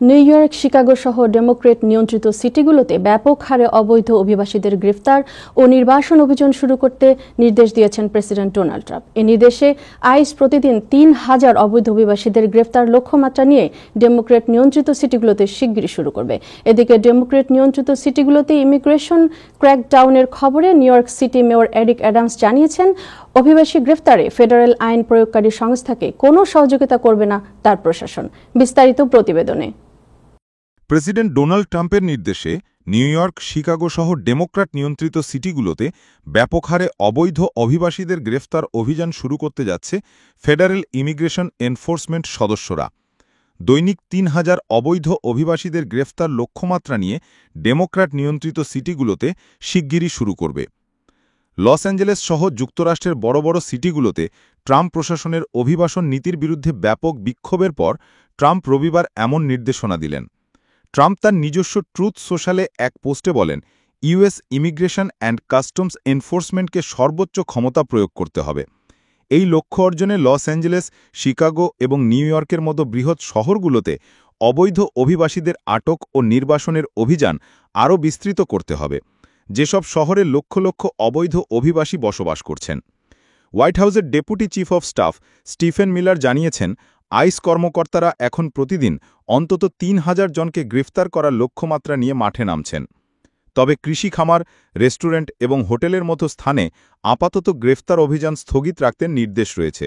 New York, Chicago সহ Democrat নিয়ন্ত্রিত সিটিগুলোতে ব্যাপক হারে অবৈধ অভিবাসীদের গ্রেফতার ও নির্বাসন অভিযান শুরু করতে নির্দেশ দিয়েছেন প্রেসিডেন্ট ডোনাল্ড ট্রাম্প। এই নির্দেশে আইস প্রতিদিন ৩,০০০ অবৈধ অভিবাসীদের গ্রেফতার লক্ষ্যমাত্রা নিয়ে ডেমোক্রেট নিয়ন্ত্রিত সিটিগুলোতে শিগগিরই শুরু করবে। এদিকে ডেমোক্রেট নিয়ন্ত্রিত সিটিগুলোতে ইমিগ্রেশন ক্র্যাকডাউনের খবরে new York city mayor Eric Adams জানিয়েছেন, অভিবাসী গ্রেফতারে ফেডারেল আইন প্রয়োগকারী সংস্থাকে কোনো সহযোগিতা করবে না তার প্রশাসন। বিস্তারিত প্রতিবেদনে। প্রেসিডেন্ট ডোনাল্ড ট্রাম্পের নির্দেশে নিউ ইয়র্ক, শিকাগো সহ ডেমোক্র্যাট নিয়ন্ত্রিত সিটিগুলোতে ব্যাপক হারে অবৈধ অভিবাসীদের গ্রেফতার অভিযান শুরু করতে যাচ্ছে ফেডারেল ইমিগ্রেশন এনফোর্সমেন্ট সদস্যরা। দৈনিক ৩,০০০ অবৈধ অভিবাসীদের গ্রেফতার লক্ষ্যমাত্রা নিয়ে ডেমোক্র্যাট নিয়ন্ত্রিত সিটিগুলোতে শিগগিরই শুরু করবে। লস অ্যাঞ্জেলেস সহ যুক্তরাষ্ট্রের বড় বড় সিটিগুলোতে ট্রাম্প প্রশাসনের অভিবাসন নীতির বিরুদ্ধে ব্যাপক বিক্ষোভের পর ট্রাম্প রবিবার এমন নির্দেশনা দিলেন। ট্রাম্প তার নিজস্ব ট্রুথ সোশ্যালে এক পোস্টে বলেন, ইউএস ইমিগ্রেশন অ্যান্ড কাস্টমস এনফোর্সমেন্টকে সর্বোচ্চ ক্ষমতা প্রয়োগ করতে হবে। এই লক্ষ্য অর্জনে লস অ্যাঞ্জেলেস, শিকাগো এবং নিউ ইয়র্কের মতো বৃহৎ শহরগুলোতে অবৈধ অভিবাসীদের আটক ও নির্বাসনের অভিযান আরও বিস্তৃত করতে হবে, যেসব শহরে লক্ষ লক্ষ অবৈধ অভিবাসী বসবাস করছেন। হোয়াইট হাউসের deputy chief of staff Stephen Miller জানিয়েছেন, আইস কর্মকর্তারা এখন প্রতিদিন অন্তত ৩,০০০ জনকে গ্রেফতার করার লক্ষ্যমাত্রা নিয়ে মাঠে নামছেন। তবে কৃষি খামার, রেস্টুরেন্ট এবং হোটেলের মতো স্থানে আপাতত গ্রেফতার অভিযান স্থগিত রাখতে নির্দেশ রয়েছে।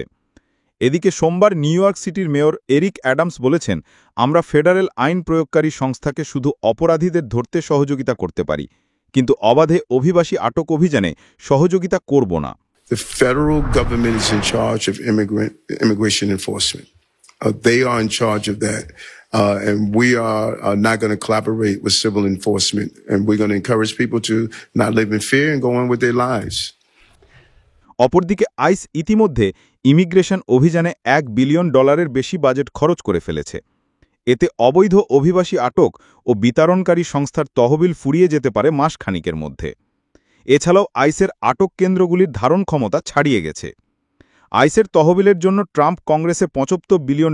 এদিকে সোমবার নিউ ইয়র্ক সিটির মেয়র এরিক অ্যাডামস বলেছেন, আমরা ফেডারেল আইন প্রয়োগকারী সংস্থাকে শুধু অপরাধীদের ধরতে সহযোগিতা করতে পারি, কিন্তু অবাধে অভিবাসী আটক অভিযানে সহযোগিতা করব না। The federal government is in charge of immigration enforcement. They are in charge of that. And we are not going to collaborate with civil enforcement. And we're going to encourage people to not live in fear and go on with their lives. অপরদিকে আইস ইতিমধ্যে immigration অভিযানে $1 billion বেশি budget খরচ করে ফেলেছে। এতে অবৈধ অভিবাসী আটক ও বিতরণকারী সংস্থার তহবিল ফুরিয়ে যেতে পারে মাসখানিকের মধ্যে। এছাড়াও আইসের আটক কেন্দ্রগুলির ধারণ ক্ষমতা ছাড়িয়ে গেছে। আইসের তহবিলের জন্য ট্রাম্প কংগ্রেসে $75 বিলিয়ন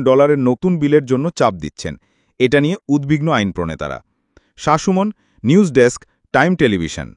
নতুন বিলের জন্য চাপ দিচ্ছেন। এটা নিয়ে উদ্বিগ্ন আইন প্রণেতারা। Shah Suman, news desk, Time television.